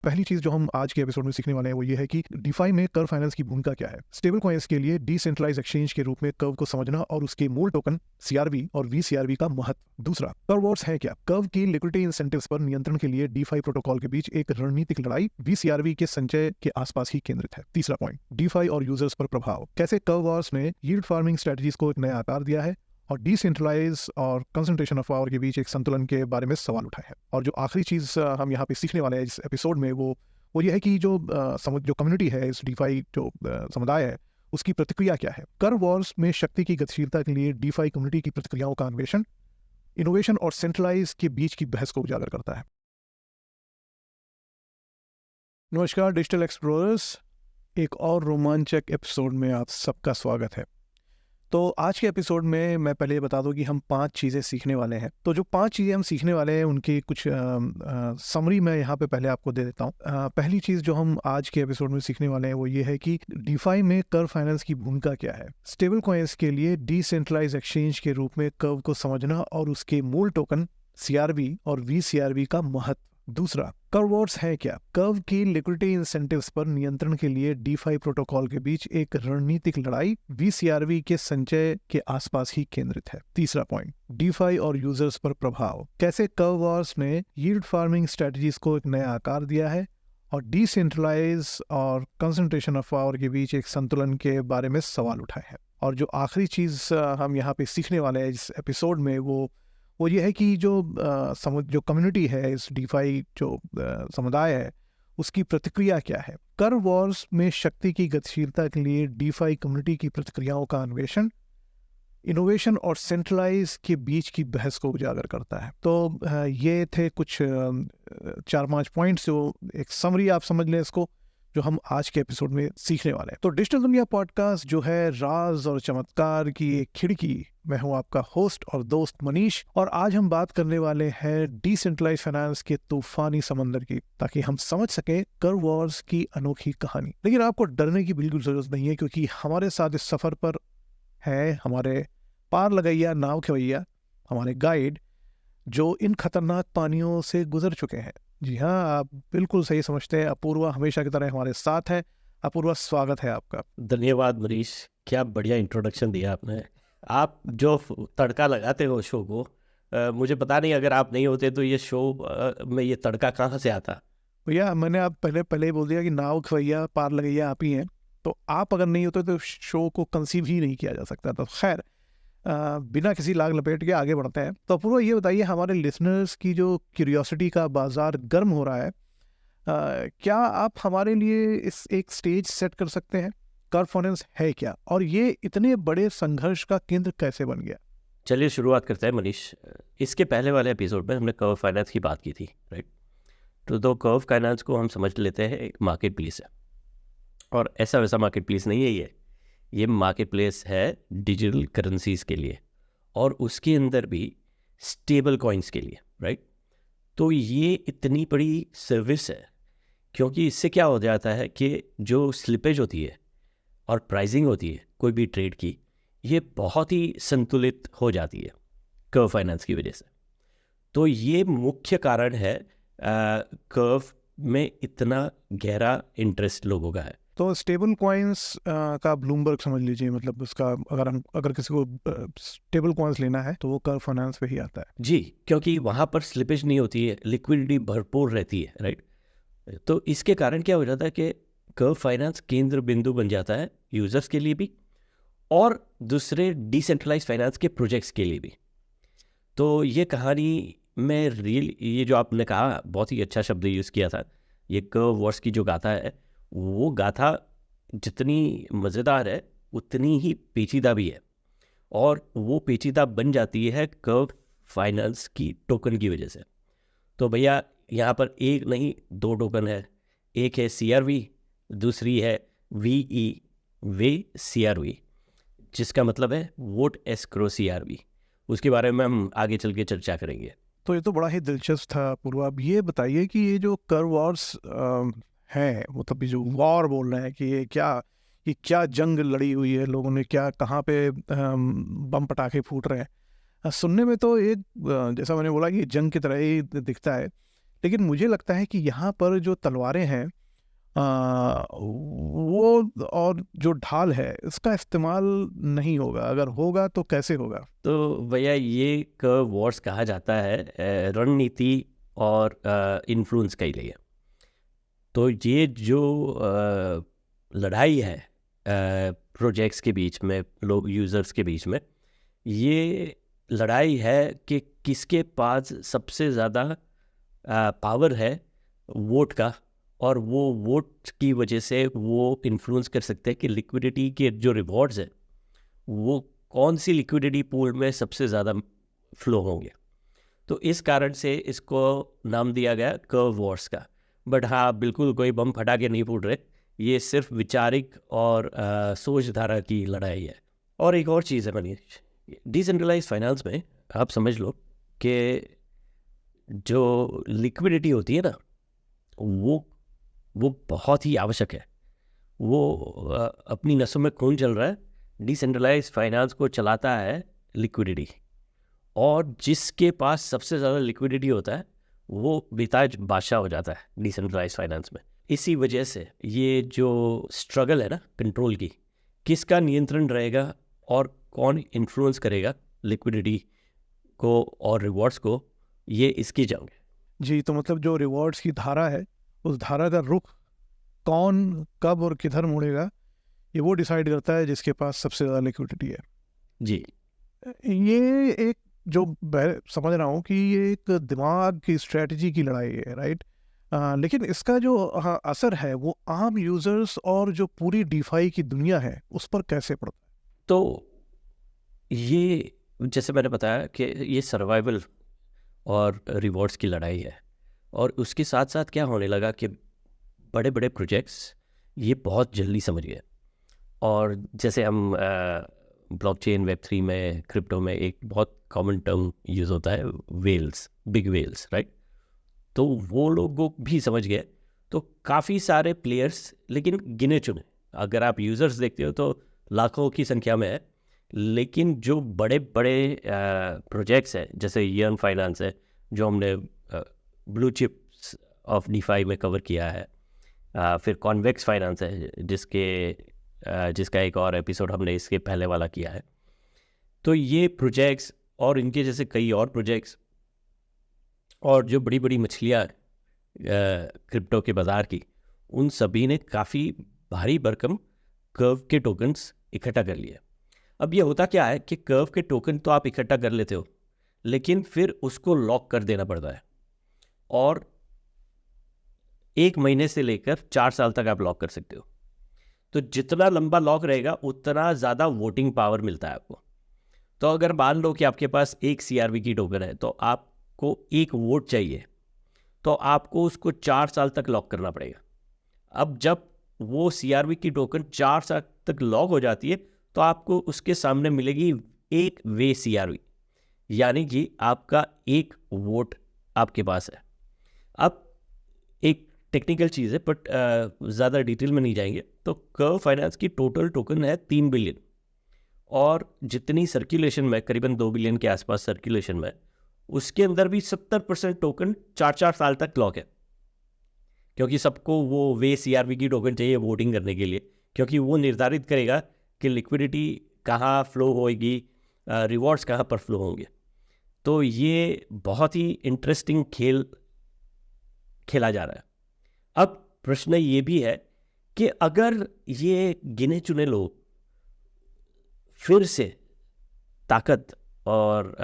पहली चीज जो हम आज के एपिसोड में सीखने वाले हैं वो ये है कि डीफाई में कर्व फाइनेंस की भूमिका क्या है। स्टेबल कॉइन्स के लिए डिसेंट्रलाइज एक्सचेंज के रूप में कर्व को समझना और उसके मूल टोकन सीआरवी और वीसीआरवी का महत्व। दूसरा, कर्व वॉर्स है क्या। कर्व की लिक्विडिटी इंसेंटिव्स पर नियंत्रण के लिए डीफाई प्रोटोकॉल के बीच एक रणनीतिक लड़ाई वीसीआरवी के संचय के आसपास ही केंद्रित है। तीसरा पॉइंट, डीफाई और यूजर्स पर प्रभाव। कैसे कर्व वॉर्स ने यील्ड फार्मिंग स्ट्रेटजीज को एक नया आकार दिया है और डिसेंट्रलाइज और कंसंट्रेशन ऑफ पावर के बीच एक संतुलन के बारे में सवाल उठाए हैं। और जो आखिरी चीज हम यहाँ पे सीखने वाले हैं इस एपिसोड में वो ये है कि जो कम्युनिटी है, इस डीफाई जो समुदाय है, उसकी प्रतिक्रिया क्या है। कर्व वॉर्स में शक्ति की गतिशीलता के लिए डीफाई कम्युनिटी की प्रतिक्रियाओं का अन्वेषण इनोवेशन और सेंट्रलाइज के बीच की बहस को उजागर करता है। नमस्कार डिजिटल एक्सप्लोरर्स, एक और रोमांचक एपिसोड में आप सबका स्वागत है। तो आज के एपिसोड में मैं पहले ये बता दूं कि हम 5 चीज़ें सीखने वाले हैं। तो जो 5 चीज़ें हम सीखने वाले हैं उनकी कुछ समरी मैं यहाँ पे पहले आपको दे देता हूँ। पहली चीज़ जो हम आज के एपिसोड में सीखने वाले हैं वो ये है कि डीफाई में कर्व फाइनेंस की भूमिका क्या है। स्टेबल कॉइन्स के लिए डिसेंट्रलाइज एक्सचेंज के रूप में कर्व को समझना और उसके मूल टोकन सीआरवी और वीसीआरवी का महत्व। दूसरा, कर्व वॉर्स है क्या। कर्व की लिक्विडिटी इंसेंटिव्स पर नियंत्रण के लिए डीफाई प्रोटोकॉल के बीच एक रणनीतिक लड़ाई वीसीआरवी के संचय के आसपास ही केंद्रित है। तीसरा पॉइंट, डीफाई और यूजर्स पर प्रभाव। कैसे कर्व वॉर्स ने यील्ड फार्मिंग स्ट्रेटजीज को एक नया आकार दिया है और डिसेंट्रलाइज और कंसंट्रेशन ऑफ पावर के बीच एक संतुलन के बारे में सवाल उठाए हैं। और जो आखिरी चीज हम यहाँ पे सीखने वाले हैं इस एपिसोड में वो ये है कि जो कम्युनिटी है, इस डीफाई जो समुदाय है, उसकी प्रतिक्रिया क्या है। कर्व वॉर्स में शक्ति की गतिशीलता के लिए डीफाई कम्युनिटी की प्रतिक्रियाओं का अन्वेषण इनोवेशन और सेंट्रलाइज के बीच की बहस को उजागर करता है। तो ये थे कुछ 4-5 पॉइंट्स, जो एक समरी आप समझ लें इसको, जो हम आज के एपिसोड में सीखने वाले हैं। तो डिजिटल दुनिया पॉडकास्ट जो है राज और चमत्कार की एक खिड़की, मैं हूं आपका होस्ट और दोस्त मनीष, और आज हम बात करने वाले हैं डिसेंट्रलाइज फाइनेंस के तूफानी समंदर की, ताकि हम समझ सकें कर्व वॉर्स की अनोखी कहानी। लेकिन आपको डरने की बिल्कुल जरूरत नहीं है, क्योंकि हमारे साथ इस सफर पर है हमारे पार लगैया नाव खेवैया, हमारे गाइड, जो इन खतरनाक पानियों से गुजर चुके हैं। जी हाँ, आप बिल्कुल सही समझते हैं। अपूर्वा हमेशा की तरह हमारे साथ है। अपूर्वा, स्वागत है आपका। धन्यवाद मनीष, क्या बढ़िया इंट्रोडक्शन दिया आपने। आप जो तड़का लगाते हो शो को, मुझे पता नहीं, अगर आप नहीं होते तो ये शो में ये तड़का कहाँ से आता। भैया, मैंने आप पहले ही बोल दिया कि नाव खवैया पार लगैया आप ही हैं। तो आप अगर नहीं होते तो शो को कंसीव ही नहीं किया जा सकता। तो खैर, बिना किसी लाग लपेट के आगे बढ़ते हैं। तो अपूर्वा, ये बताइए, हमारे लिसनर्स की जो क्यूरियोसिटी का बाजार गर्म हो रहा है, क्या आप हमारे लिए इस एक स्टेज सेट कर सकते हैं। कर्व फाइनेंस है क्या, और ये इतने बड़े संघर्ष का केंद्र कैसे बन गया। चलिए शुरुआत करते हैं मनीष। इसके पहले वाले एपिसोड में हमने कर्व फाइनेंस की बात की थी, राइट। तो कर्व फाइनेंस को हम समझ लेते हैं एक मार्केट प्लेस है, और ऐसा वैसा मार्केट प्लेस नहीं है ये मार्केट प्लेस है डिजिटल करेंसीज के लिए, और उसके अंदर भी स्टेबल कॉइन्स के लिए, राइट। तो ये इतनी बड़ी सर्विस है, क्योंकि इससे क्या हो जाता है कि जो स्लिपेज होती है और प्राइसिंग होती है कोई भी ट्रेड की, ये बहुत ही संतुलित हो जाती है कर्व फाइनेंस की वजह से। तो ये मुख्य कारण है कर्व में इतना गहरा इंटरेस्ट लोगों का है। तो स्टेबल कॉइन्स का ब्लूमबर्ग समझ लीजिए, मतलब उसका अगर किसी को स्टेबल कॉइन्स लेना है तो वो कर्व फाइनेंस पे ही आता है। जी, क्योंकि वहाँ पर स्लिपेज नहीं होती है, लिक्विडिटी भरपूर रहती है, राइट। तो इसके कारण क्या हो जाता है कि कर्व फाइनेंस केंद्र बिंदु बन जाता है यूजर्स के लिए भी, और दूसरे डिसेंट्रलाइज फाइनेंस के प्रोजेक्ट्स के लिए भी। तो ये कहानी में ये जो आपने कहा, बहुत ही अच्छा शब्द यूज़ किया था, ये कर्व वॉर्स की जो गाथा है, वो गाथा जितनी मज़ेदार है उतनी ही पेचीदा भी है, और वो पेचीदा बन जाती है कर्व फाइनेंस की टोकन की वजह से। तो भैया, यहाँ पर एक नहीं 2 टोकन है। एक है CRV, दूसरी है VE वे CRV, जिसका मतलब है वोट एस्क्रो CRV। उसके बारे में हम आगे चल के चर्चा करेंगे। तो ये तो बड़ा ही दिलचस्प था पूर्वा। अब ये बताइए कि ये जो कर्व वॉर्स है, मतलब ये जो वॉर बोल रहे हैं कि ये क्या जंग लड़ी हुई है, लोगों ने क्या, कहाँ पे बम पटाखे फूट रहे हैं। सुनने में तो एक जैसा मैंने बोला कि जंग की तरह ही दिखता है, लेकिन मुझे लगता है कि यहाँ पर जो तलवारें हैं वो और जो ढाल है इसका इस्तेमाल नहीं होगा, अगर होगा तो कैसे होगा? तो भैया ये कर्व वॉर्स कहा जाता है रणनीति और इन्फ्लुएंस के लिए। तो ये जो लड़ाई है प्रोजेक्ट्स के बीच में, लोग यूज़र्स के बीच में, ये लड़ाई है कि किसके पास सबसे ज़्यादा पावर है वोट का, और वो वोट की वजह से वो इन्फ्लुएंस कर सकते हैं कि लिक्विडिटी के जो रिवॉर्ड्स है वो कौन सी लिक्विडिटी पूल में सबसे ज़्यादा फ्लो होंगे। तो इस कारण से इसको नाम दिया गया कर्व वॉर्स का। बट हाँ, बिल्कुल कोई बम फटा के नहीं फूट रहे, ये सिर्फ विचारिक और सोच धारा की लड़ाई है। और एक और चीज़ है मनीष, डिसेंट्रलाइज फाइनेंस में आप समझ लो कि जो लिक्विडिटी होती है ना, वो बहुत ही आवश्यक है। वो अपनी नसों में खून चल रहा है। डिसेंट्रलाइज फाइनेंस को चलाता है लिक्विडिटी, और जिसके पास सबसे ज़्यादा लिक्विडिटी होता है वो बेताज बादशाह हो जाता है डिसेंट्रलाइज फाइनेंस में। इसी वजह से ये जो स्ट्रगल है ना कंट्रोल की, किसका नियंत्रण रहेगा और कौन इन्फ्लुएंस करेगा लिक्विडिटी को और रिवॉर्ड्स को, ये इसकी जंग है। जी, तो मतलब जो रिवॉर्ड्स की धारा है, उस धारा का रुख कौन, कब और किधर मुड़ेगा, ये वो डिसाइड करता है जिसके पास सबसे ज़्यादा लिक्विडिटी है। जी, ये एक जो समझ रहा हूँ कि ये एक दिमाग की स्ट्रेटजी की लड़ाई है, राइट? लेकिन इसका जो असर है वो आम यूजर्स और जो पूरी डीफाई की दुनिया है उस पर कैसे पड़ता है? तो ये जैसे मैंने बताया कि ये सर्वाइवल और रिवॉर्ड्स की लड़ाई है, और उसके साथ साथ क्या होने लगा कि बड़े बड़े प्रोजेक्ट्स ये बहुत जल्दी समझ गए। और जैसे हम ब्लॉकचेन, वेब3 में, क्रिप्टो में एक बहुत कॉमन टर्म यूज़ होता है वेल्स, बिग वेल्स, राइट? तो वो लोगों भी समझ गए। तो काफ़ी सारे प्लेयर्स, लेकिन गिने चुने, अगर आप यूज़र्स देखते हो तो लाखों की संख्या में है, लेकिन जो बड़े बड़े प्रोजेक्ट्स हैं जैसे यर्न फाइनेंस है, जो हमने ब्लू चिप्स ऑफ डीफाई में कवर किया है, फिर कॉन्वेक्स फाइनेंस है जिसका एक और एपिसोड हमने इसके पहले वाला किया है। तो ये प्रोजेक्ट्स और इनके जैसे कई और प्रोजेक्ट्स और जो बड़ी बड़ी मछलियाँ क्रिप्टो के बाज़ार की, उन सभी ने काफ़ी भारी भरकम कर्व के टोकन्स इकट्ठा कर लिए। अब ये होता क्या है कि कर्व के टोकन तो आप इकट्ठा कर लेते हो, लेकिन फिर उसको लॉक कर देना पड़ता है, और 1 महीने से लेकर 4 साल तक आप लॉक कर सकते हो। तो जितना लंबा लॉक रहेगा उतना ज़्यादा वोटिंग पावर मिलता है आपको। तो अगर मान लो कि आपके पास एक CRV की टोकन है, तो आपको 1 वोट चाहिए, तो आपको उसको 4 साल तक लॉक करना पड़ेगा। अब जब वो CRV की टोकन 4 साल तक लॉक हो जाती है, तो आपको उसके सामने मिलेगी 1 वे CRV, यानी कि आपका 1 वोट आपके पास है। अब एक टेक्निकल चीज़ है, बट ज़्यादा डिटेल में नहीं जाएंगे। तो कर्व फाइनेंस की टोटल टोकन है 3 बिलियन, और जितनी सर्कुलेशन में, करीबन 2 बिलियन के आसपास सर्कुलेशन में, उसके अंदर भी 70% टोकन 4-4 साल तक लॉक है, क्योंकि सबको वो वे CRV की टोकन चाहिए वोटिंग करने के लिए, क्योंकि वो निर्धारित करेगा कि लिक्विडिटी कहाँ फ्लो होएगी, रिवॉर्ड्स कहाँ पर फ्लो होंगे। तो ये बहुत ही इंटरेस्टिंग खेल खेला जा रहा है। अब प्रश्न ये भी है कि अगर ये गिने चुने लोग फिर से ताकत और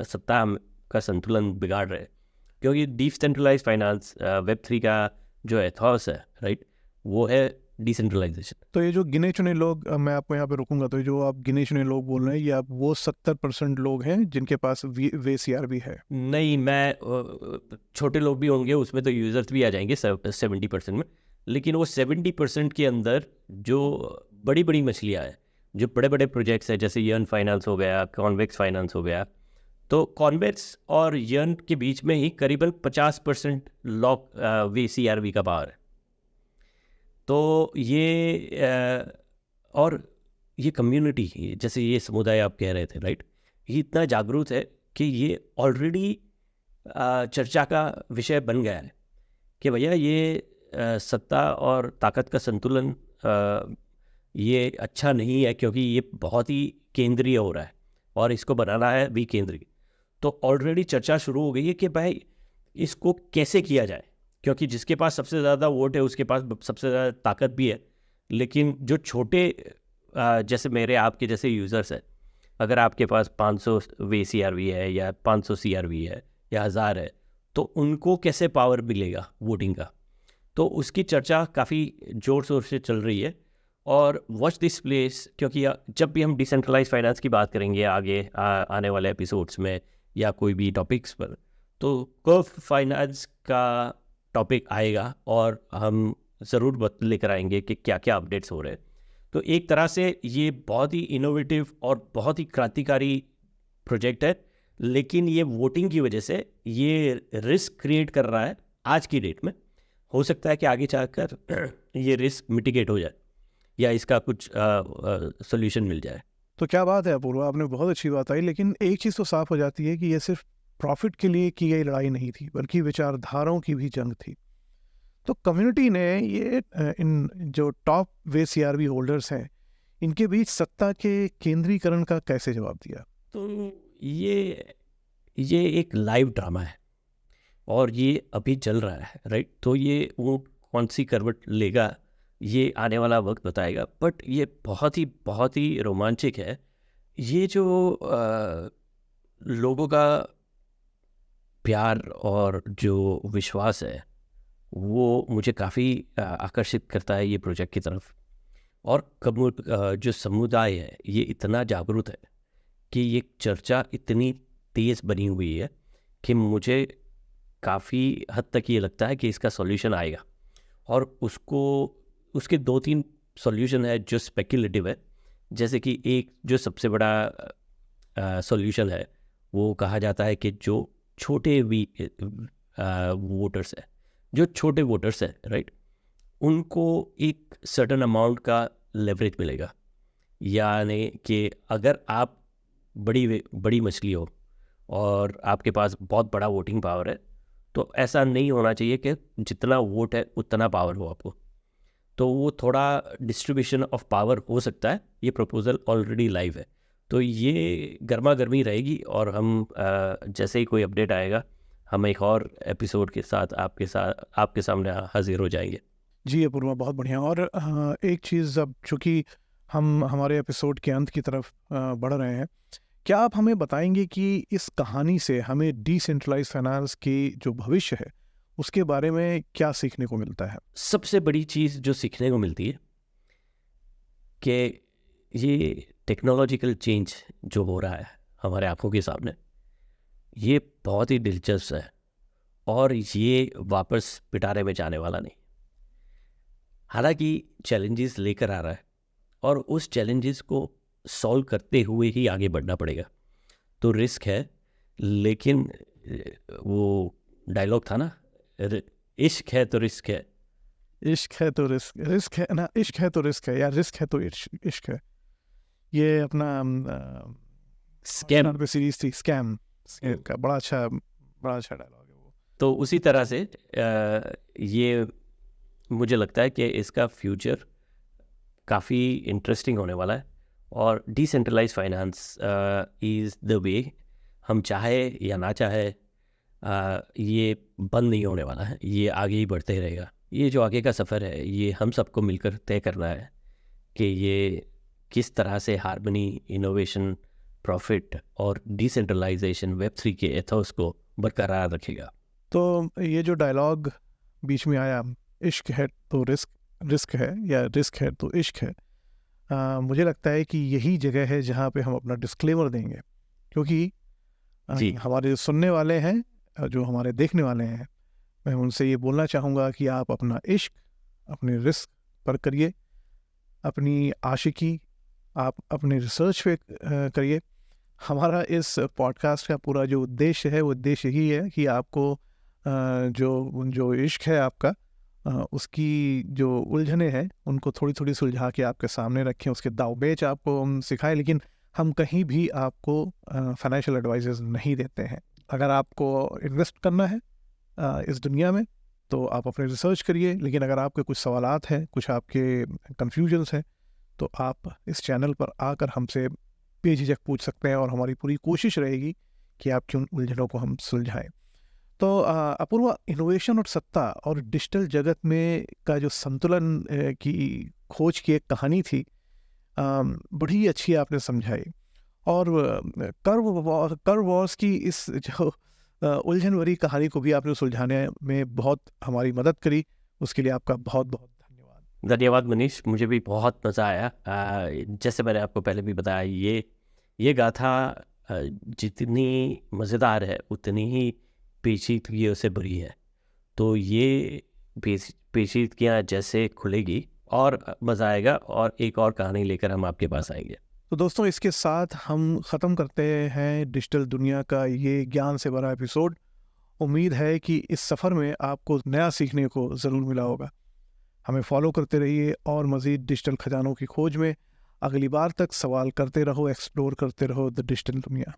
सत्ता का संतुलन बिगाड़ रहे, क्योंकि डिसेंट्रलाइज फाइनेंस वेब3 का जो एथॉस है, राइट, वो है डिसेंट्रलाइजेशन। तो ये जो गिने चुने लोग, मैं आपको यहाँ पे रुकूंगा, तो ये जो आप गिने चुने लोग बोल रहे हैं, ये आप वो 70% लोग हैं जिनके पास वे CRV है? नहीं, मैं छोटे लोग भी होंगे उसमें, तो यूजर्स भी आ जाएंगे 70% में, लेकिन वो 70% के अंदर जो बड़ी बड़ी मछलियाँ हैं, जो बड़े बड़े प्रोजेक्ट्स हैं, जैसे यर्न फाइनेंस हो गया, कॉन्वेक्स फाइनेंस हो गया, तो कॉन्वेक्स और यर्न के बीच में ही करीबन 50% लॉक वे CRV का पावर है। तो ये और ये कम्युनिटी, जैसे ये समुदाय आप कह रहे थे, राइट, ये इतना जागरूक है कि ये ऑलरेडी चर्चा का विषय बन गया है कि भैया ये सत्ता और ताकत का संतुलन ये अच्छा नहीं है, क्योंकि ये बहुत ही केंद्रीय हो रहा है और इसको बनाना है विकेंद्रीय। तो ऑलरेडी चर्चा शुरू हो गई है कि भाई इसको कैसे किया जाए, क्योंकि जिसके पास सबसे ज़्यादा वोट है उसके पास सबसे ज़्यादा ताकत भी है। लेकिन जो छोटे जैसे मेरे आपके जैसे यूज़र्स हैं, अगर आपके पास 500 वे CRV है या 500 CRV है या 1000 है, तो उनको कैसे पावर मिलेगा वोटिंग का। तो उसकी चर्चा काफ़ी ज़ोर शोर से चल रही है। और वॉच दिस प्लेस, क्योंकि जब भी हम डिसेंट्रलाइज फाइनेंस की बात करेंगे आगे आने वाले एपिसोड्स में या कोई भी टॉपिक्स पर, तो कर्व फाइनेंस का टॉपिक आएगा और हम ज़रूर लेकर आएंगे कि क्या क्या अपडेट्स हो रहे हैं। तो एक तरह से ये बहुत ही इनोवेटिव और बहुत ही क्रांतिकारी प्रोजेक्ट है, लेकिन ये वोटिंग की वजह से ये रिस्क क्रिएट कर रहा है आज की डेट में। हो सकता है कि आगे जाकर ये रिस्क मिटिगेट हो जाए या इसका कुछ सोल्यूशन मिल जाए। तो क्या बात है अपूर्व, आपने बहुत अच्छी बात आई। लेकिन एक चीज़ तो साफ हो जाती है कि ये सिर्फ प्रॉफिट के लिए की गई लड़ाई नहीं थी, बल्कि विचारधाराओं की भी जंग थी। तो कम्युनिटी ने ये इन जो टॉप वे CRV होल्डर्स हैं, इनके बीच सत्ता के केंद्रीकरण का कैसे जवाब दिया? तो ये एक लाइव ड्रामा है और ये अभी चल रहा है, राइट। तो ये वो कौन सी करवट लेगा ये आने वाला वक्त बताएगा, बट ये बहुत ही रोमांचक है। ये जो लोगों का प्यार और जो विश्वास है वो मुझे काफ़ी आकर्षित करता है ये प्रोजेक्ट की तरफ। और जो समुदाय है ये इतना जागरूक है कि ये चर्चा इतनी तेज़ बनी हुई है कि मुझे काफ़ी हद तक ये लगता है कि इसका सॉल्यूशन आएगा। और उसके 2-3 सॉल्यूशन है जो स्पेक्युलेटिव है। जैसे कि एक जो सबसे बड़ा सॉल्यूशन है वो कहा जाता है कि जो छोटे वोटर्स है, जो छोटे वोटर्स है, राइट, उनको एक सर्टेन अमाउंट का लेवरेज मिलेगा। यानी कि अगर आप बड़ी मछली हो और आपके पास बहुत बड़ा वोटिंग पावर है, तो ऐसा नहीं होना चाहिए कि जितना वोट है उतना पावर हो आपको। तो वो थोड़ा डिस्ट्रीब्यूशन ऑफ पावर हो सकता है। ये प्रपोजल ऑलरेडी लाइव है, तो ये गर्मा गर्मी रहेगी। और हम जैसे ही कोई अपडेट आएगा हम एक और एपिसोड के साथ आपके सामने हाजिर हो जाएंगे। जी अपूर्वा, बहुत बढ़िया। और एक चीज़, अब चूँकि हम हमारे एपिसोड के अंत की तरफ बढ़ रहे हैं, क्या आप हमें बताएंगे कि इस कहानी से हमें डिसेंट्रलाइज फाइनेंस की जो भविष्य है उसके बारे में क्या सीखने को मिलता है? सबसे बड़ी चीज़ जो सीखने को मिलती है कि ये टेक्नोलॉजिकल चेंज जो हो रहा है हमारे आंखों के सामने, ये बहुत ही दिलचस्प है और ये वापस पिटारे में जाने वाला नहीं। हालांकि चैलेंजेस लेकर आ रहा है और उस चैलेंजेस को सॉल्व करते हुए ही आगे बढ़ना पड़ेगा। तो रिस्क है, लेकिन वो डायलॉग था ना, इश्क है तो रिस्क है। इश्क है तो रिस्क है ना, इश्क है तो रिस्क है, या रिस्क है तो इश्क है। ये अपना स्कैम पे सीरीज थी, स्कैम का बड़ा अच्छा डायलॉग है वो। तो उसी तरह से ये मुझे लगता है कि इसका फ्यूचर काफ़ी इंटरेस्टिंग होने वाला है। और decentralise finance is the way. हम चाहे या ना चाहे ये बंद नहीं होने वाला है, ये आगे ही बढ़ते रहेगा। ये जो आगे का सफ़र है ये हम सबको मिलकर तय करना है कि ये किस तरह से हार्मनी, इनोवेशन, प्रॉफिट और डिसेंट्रलाइजेशन वेब3 के एथोस को बरकरार रखेगा। तो ये जो डायलॉग बीच में आया, इश्क है तो रिस्क है, या रिस्क है तो इश्क है, मुझे लगता है कि यही जगह है जहाँ पे हम अपना डिस्क्लेमर देंगे। क्योंकि हमारे जो सुनने वाले हैं, जो हमारे देखने वाले हैं, मैं उनसे ये बोलना चाहूँगा कि आप अपना इश्क अपने रिस्क पर करिए, अपनी आशिकी आप अपने रिसर्च पे करिए। हमारा इस पॉडकास्ट का पूरा जो उद्देश्य है वो उद्देश्य यही है कि आपको जो इश्क है आपका, उसकी जो उलझने हैं उनको थोड़ी थोड़ी सुलझा के आपके सामने रखें, उसके दावपेच आपको हम सिखाएं। लेकिन हम कहीं भी आपको फाइनेंशियल एडवाइजेस नहीं देते हैं। अगर आपको इन्वेस्ट करना है इस दुनिया में तो आप अपने रिसर्च करिए, लेकिन अगर आपके कुछ सवालात हैं, कुछ आपके कन्फ्यूजन्स हैं, तो आप इस चैनल पर आकर हमसे बेझिझक पूछ सकते हैं और हमारी पूरी कोशिश रहेगी कि आपकी उन उलझनों को हम सुलझाएं। तो अपूर्वा, इनोवेशन और सत्ता और डिजिटल जगत में का जो संतुलन की खोज की एक कहानी थी, बड़ी अच्छी आपने समझाई। और कर्व वॉर्स की इस जो उलझन भरी कहानी को भी आपने सुलझाने में बहुत हमारी मदद करी, उसके लिए आपका बहुत बहुत धन्यवाद। धन्यवाद मनीष, मुझे भी बहुत मज़ा आया। जैसे मैंने आपको पहले भी बताया, ये गाथा जितनी मज़ेदार है उतनी ही पेचीदगियों से भरी है। तो ये पेचीदगियाँ जैसे खुलेगी और मज़ा आएगा, और एक और कहानी लेकर हम आपके पास आएंगे। तो दोस्तों, इसके साथ हम ख़त्म करते हैं डिजिटल दुनिया का ये ज्ञान से भरा एपिसोड। उम्मीद है कि इस सफ़र में आपको नया सीखने को ज़रूर मिला होगा। हमें फॉलो करते रहिए और मज़ीद डिजिटल खजानों की खोज में। अगली बार तक सवाल करते रहो, एक्सप्लोर करते रहो द डिजिटल दुनिया।